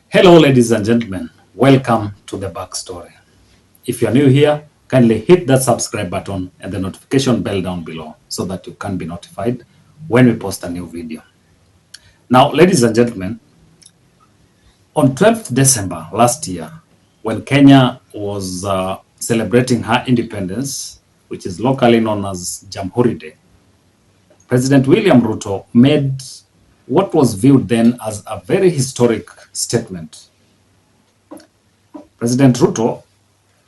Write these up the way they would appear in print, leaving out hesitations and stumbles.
Hello, ladies and gentlemen. Welcome to the backstory. If you're new here, kindly hit that subscribe button and the notification bell down below so that you can be notified when we post a new video. Now, ladies and gentlemen, on 12th December last year, when Kenya was celebrating her independence, which is locally known as Jamhuri Day, President William Ruto made what was viewed then as a very historic statement. President Ruto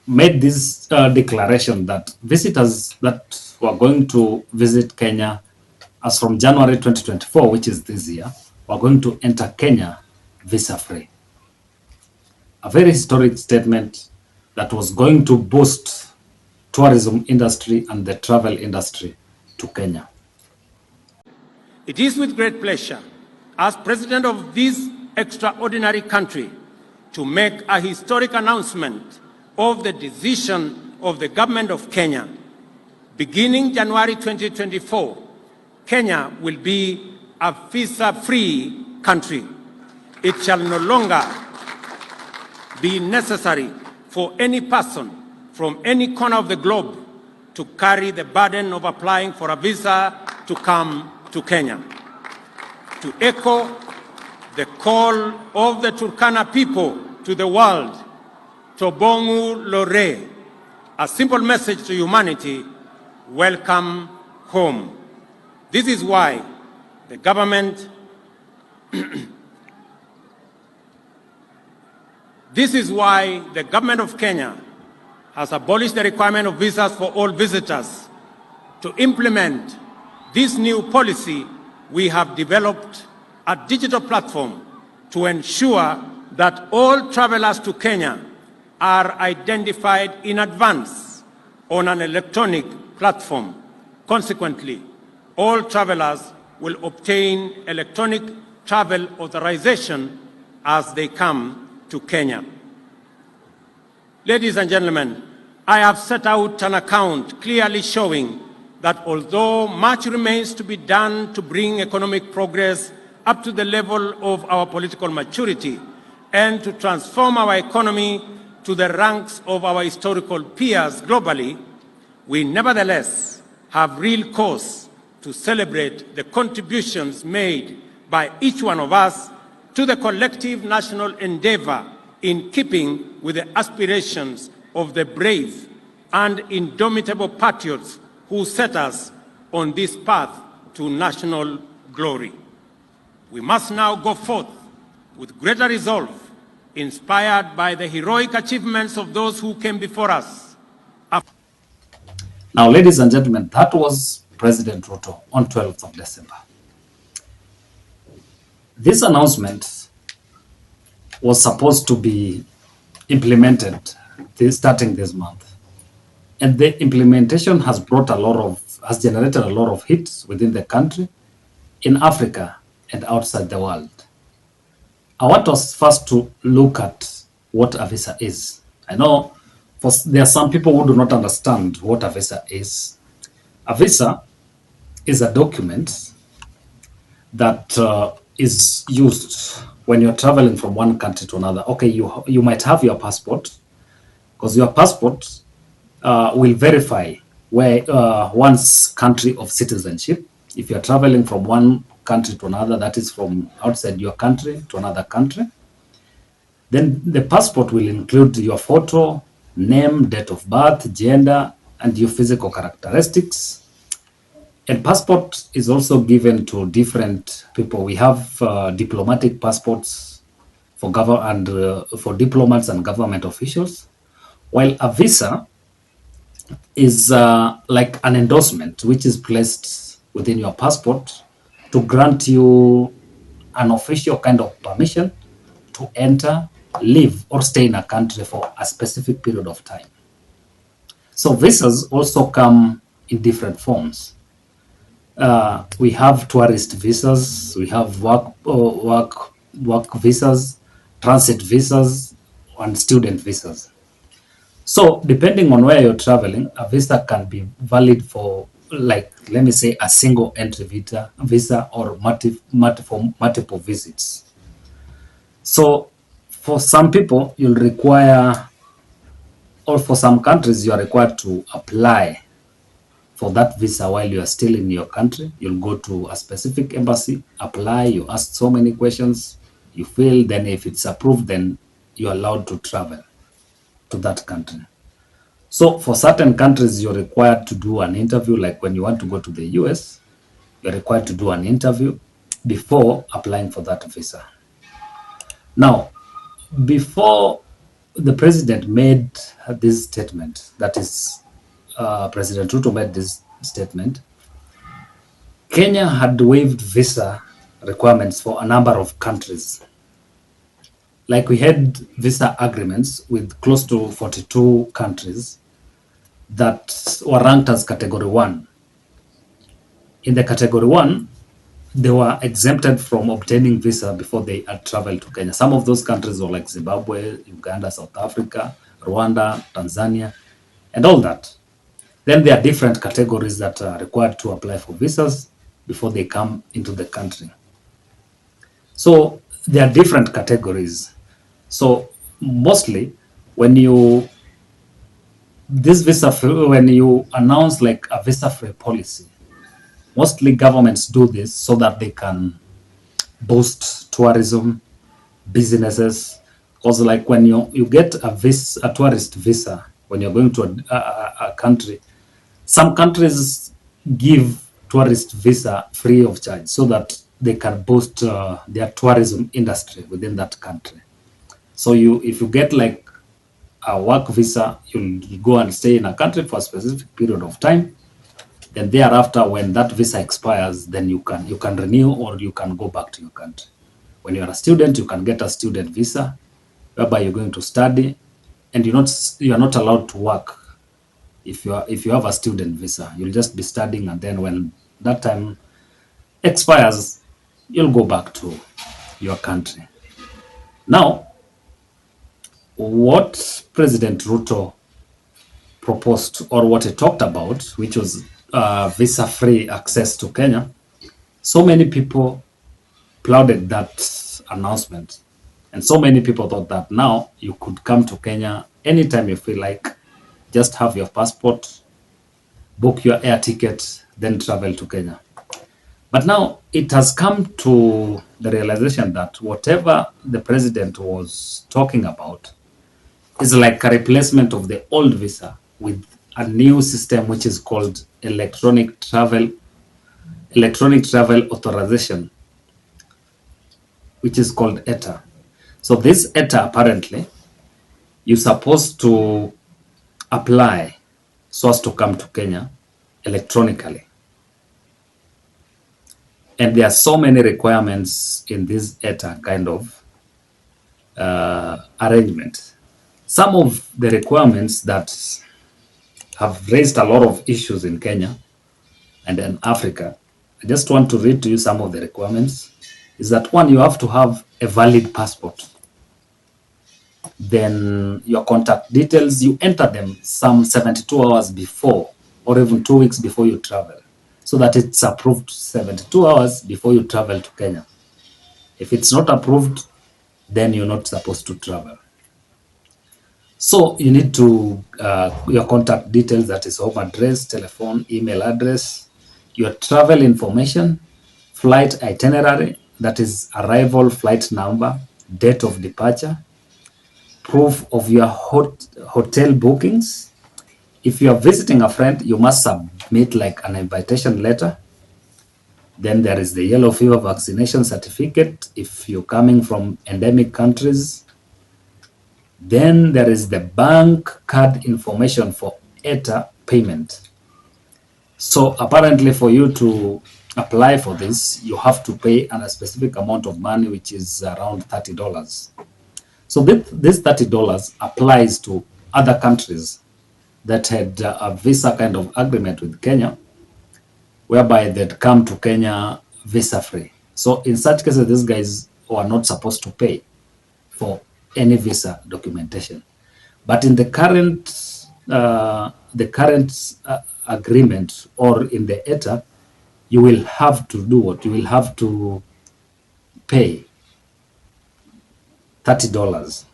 made this declaration that visitors that were going to visit Kenya as from January 2024, which is this year, were going to enter Kenya visa-free. A very historic statement that was going to boost tourism industry and the travel industry to Kenya. It is with great pleasure, as President of this extraordinary country, to make a historic announcement of the decision of the government of Kenya. Beginning January 2024, Kenya will be a visa-free country. It shall no longer be necessary for any person from any corner of the globe to carry the burden of applying for a visa to come to Kenya. To echo the call of the Turkana people to the world, Tobongu Lore, a simple message to humanity: welcome home. This is why the government of Kenya has abolished the requirement of visas for all visitors. To implement this new policy, we have developed a digital platform to ensure that all travelers to Kenya are identified in advance on an electronic platform. Consequently, all travelers will obtain electronic travel authorization as they come to Kenya. Ladies and gentlemen, I have set out an account clearly showing that although much remains to be done to bring economic progress up to the level of our political maturity and to transform our economy to the ranks of our historical peers globally, we nevertheless have real cause to celebrate the contributions made by each one of us to the collective national endeavor in keeping with the aspirations of the brave and indomitable patriots who set us on this path to national glory. We must now go forth with greater resolve, inspired by the heroic achievements of those who came before us. Now, ladies and gentlemen, that was President Ruto on 12th of December. This announcement was supposed to be implemented starting this month. And the implementation has generated a lot of hits within the country, in Africa, and outside the world. I want us first to look at what a visa is. I know there are some people who do not understand what a visa is. A visa is a document that is used when you're traveling from one country to another. Okay, you might have your passport, because your passport will verify where one's country of citizenship. If you're traveling from one country to another, that is from outside your country to another country, then the passport will include your photo, name, date of birth, gender, and your physical characteristics. And passport is also given to different people. We have diplomatic passports for for diplomats and government officials, while a visa is like an endorsement which is placed within your passport to grant you an official kind of permission to enter, live, or stay in a country for a specific period of time. So visas also come in different forms. We have tourist visas, we have work visas, transit visas, and student visas. So depending on where you're traveling, a visa can be valid for, like, let me say, a single entry visa or multiple visits. So for some people, you'll require, or for some countries, you are required to apply for that visa while you are still in your country. You'll go to a specific embassy, apply, you ask so many questions, you fill, then if it's approved, then you're allowed to travel to that country. So for certain countries, you're required to do an interview, like when you want to go to the US, you're required to do an interview before applying for that visa. Now, before the president made this statement, that is, President Ruto made this statement, Kenya had waived visa requirements for a number of countries. Like we had visa agreements with close to 42 countries that were ranked as category 1. In the category 1, they were exempted from obtaining visa before they had traveled to Kenya. Some of those countries were like Zimbabwe, Uganda, South Africa, Rwanda, Tanzania, and all that. Then there are different categories that are required to apply for visas before they come into the country. So there are different categories. So mostly when you announce like a visa-free policy, mostly governments do this so that they can boost tourism, businesses. Because like when you get a tourist visa, when you're going to a country, some countries give tourist visa free of charge so that they can boost their tourism industry within that country. So if you get like a work visa, you go and stay in a country for a specific period of time. Then thereafter, when that visa expires, then you can renew or you can go back to your country. When you are a student, you can get a student visa, whereby you're going to study, and you are not allowed to work. If you have a student visa, you'll just be studying, and then when that time expires, you'll go back to your country. Now, what President Ruto proposed, or what he talked about, which was visa-free access to Kenya, so many people applauded that announcement. And so many people thought that now you could come to Kenya anytime you feel like, just have your passport, book your air ticket, then travel to Kenya. But now it has come to the realization that whatever the president was talking about is like a replacement of the old visa with a new system which is called electronic travel authorization, which is called ETA. So this ETA, apparently, you're supposed to apply so as to come to Kenya electronically. And there are so many requirements in this ETA kind of arrangement. Some of the requirements that have raised a lot of issues in Kenya and in Africa, I just want to read to you some of the requirements. Is that one, you have to have a valid passport. Then your contact details, you enter them some 72 hours before, or even 2 weeks before you travel, so that it's approved 72 hours before you travel to Kenya. If it's not approved, then you're not supposed to travel. So you need to, your contact details, that is home address, telephone, email address, your travel information, flight itinerary, that is arrival flight number, date of departure, proof of your hotel bookings. If you are visiting a friend, you must submit like an invitation letter. Then there is the yellow fever vaccination certificate if you're coming from endemic countries. Then there is the bank card information for ETA payment. So apparently for you to apply for this, you have to pay a specific amount of money, which is around $30. So this $30 applies to other countries that had a visa kind of agreement with Kenya, whereby they'd come to Kenya visa free. So in such cases, these guys are not supposed to pay for any visa documentation. But in the current agreement, or in the ETA, you will have to do what? You will have to pay $30.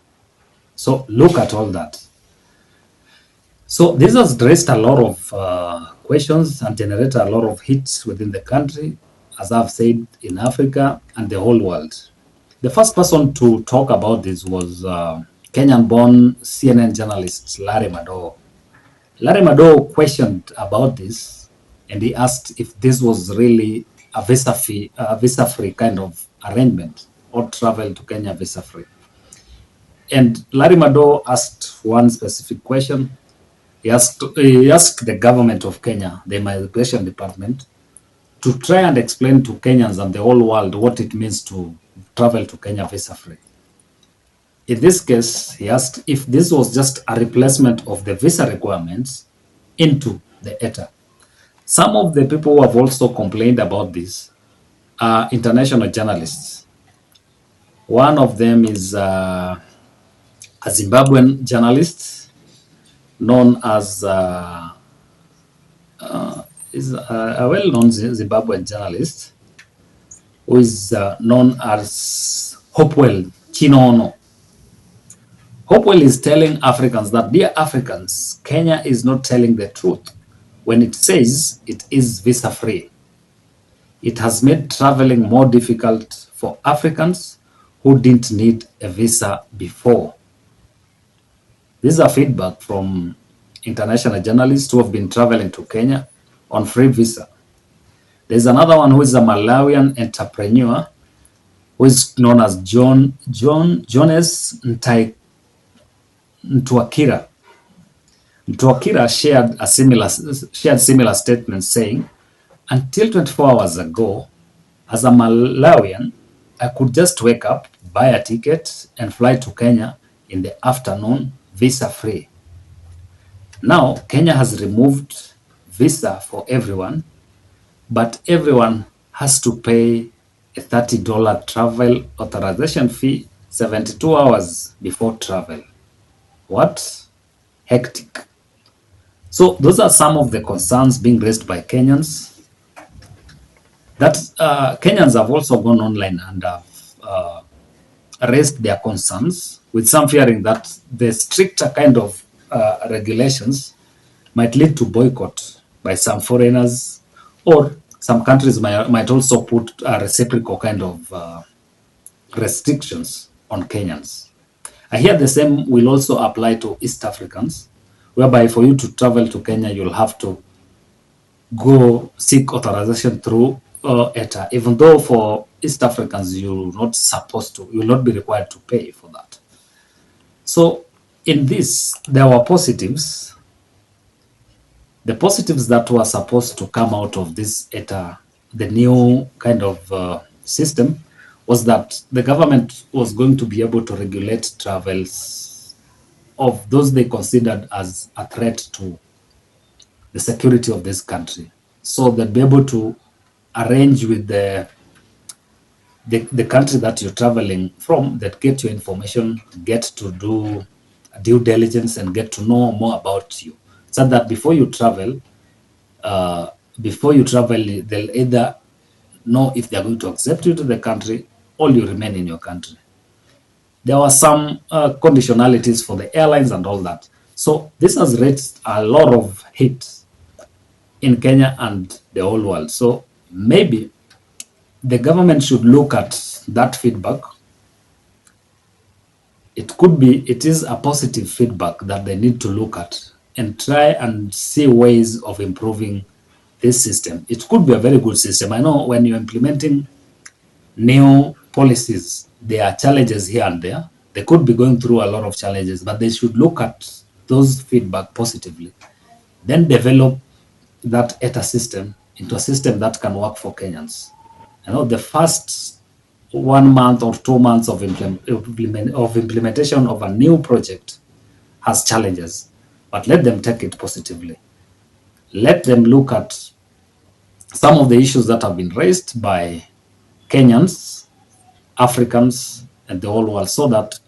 So look at all that. So this has raised a lot of questions and generated a lot of hits within the country, as I've said, in Africa and the whole world. The first person to talk about this was Kenyan-born CNN journalist Larry Madowo. Larry Madowo questioned about this, and he asked if this was really a visa-free kind of arrangement, or travel to Kenya visa-free. And Larry Madowo asked one specific question. He asked the government of Kenya, the Immigration Department, to try and explain to Kenyans and the whole world what it means to travel to Kenya visa-free. In this case, he asked if this was just a replacement of the visa requirements into the ETA. Some of the people who have also complained about this are international journalists. One of them is a Zimbabwean journalist known as a well-known Zimbabwean journalist who is known as Hopewell Chinono. Hopewell is telling Africans that, dear Africans, Kenya is not telling the truth when it says it is visa-free. It has made traveling more difficult for Africans who didn't need a visa before. These are feedback from international journalists who have been traveling to Kenya on free visa. There's another one who is a Malawian entrepreneur who is known as Jones Ntuakira. Ntuakira shared similar statements saying, until 24 hours ago, as a Malawian, I could just wake up, buy a ticket, and fly to Kenya in the afternoon, visa-free. Now, Kenya has removed visa for everyone, but everyone has to pay a $30 travel authorization fee 72 hours before travel. What? Hectic. So those are some of the concerns being raised by Kenyans. That Kenyans have also gone online and have raised their concerns, with some fearing that the stricter kind of regulations might lead to boycott by some foreigners, or some countries might also put a reciprocal kind of restrictions on Kenyans. I hear the same will also apply to East Africans, whereby for you to travel to Kenya, you'll have to go seek authorization through ETA, even though for East Africans, you're not be required to pay for that. So in this, there were positives. The positives that were supposed to come out of this ETA, the new kind of system, was that the government was going to be able to regulate travels of those they considered as a threat to the security of this country. So they'd be able to arrange with the country that you're traveling from, that get your information, get to do due diligence, and get to know more about you, so that before you travel, they'll either know if they're going to accept you to the country or you remain in your country. There were some conditionalities for the airlines and all that. So this has raised a lot of hate in Kenya and the whole world. So maybe the government should look at that feedback. It is a positive feedback that they need to look at and try and see ways of improving this system. It could be a very good system. I know when you're implementing new policies, there are challenges here and there. They could be going through a lot of challenges, but they should look at those feedback positively, then develop that ETA system into a system that can work for Kenyans. I know the first 1 month or 2 months of implementation of a new project has challenges, but let them take it positively. Let them look at some of the issues that have been raised by Kenyans, Africans, and the whole world, so that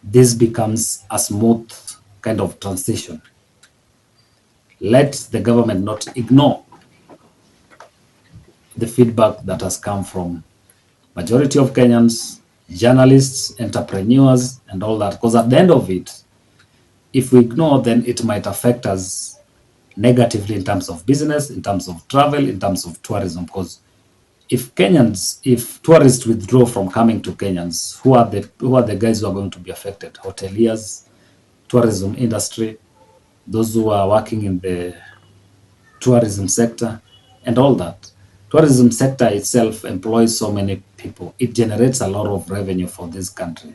this becomes a smooth kind of transition. Let the government not ignore the feedback that has come from majority of Kenyans journalists, entrepreneurs, and all that. Because at the end of it, if we ignore, then it might affect us negatively in terms of business, in terms of travel, in terms of tourism. Because if tourists withdraw from coming to Kenyans, who are the guys who are going to be affected? Hoteliers, tourism industry, those who are working in the tourism sector, and all that. Tourism sector itself employs so many people. It generates a lot of revenue for this country.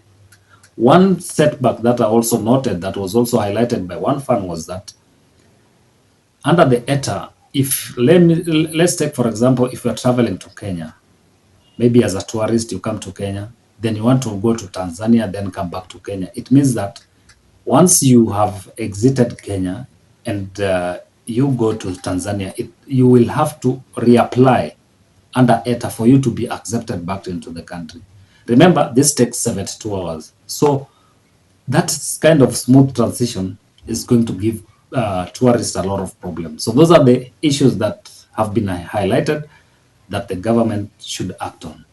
One setback that I also noted that was also highlighted by one fan was that under the ETA, let's take for example, if you're traveling to Kenya, maybe as a tourist you come to Kenya, then you want to go to Tanzania, then come back to Kenya. It means that once you have exited Kenya and you go to Tanzania, you will have to reapply under ETA for you to be accepted back into the country. Remember, this takes 72 hours. So that kind of smooth transition is going to give tourists a lot of problems. So those are the issues that have been highlighted that the government should act on.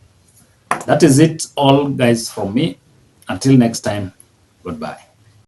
That is it all, guys, from me. Until next time, goodbye.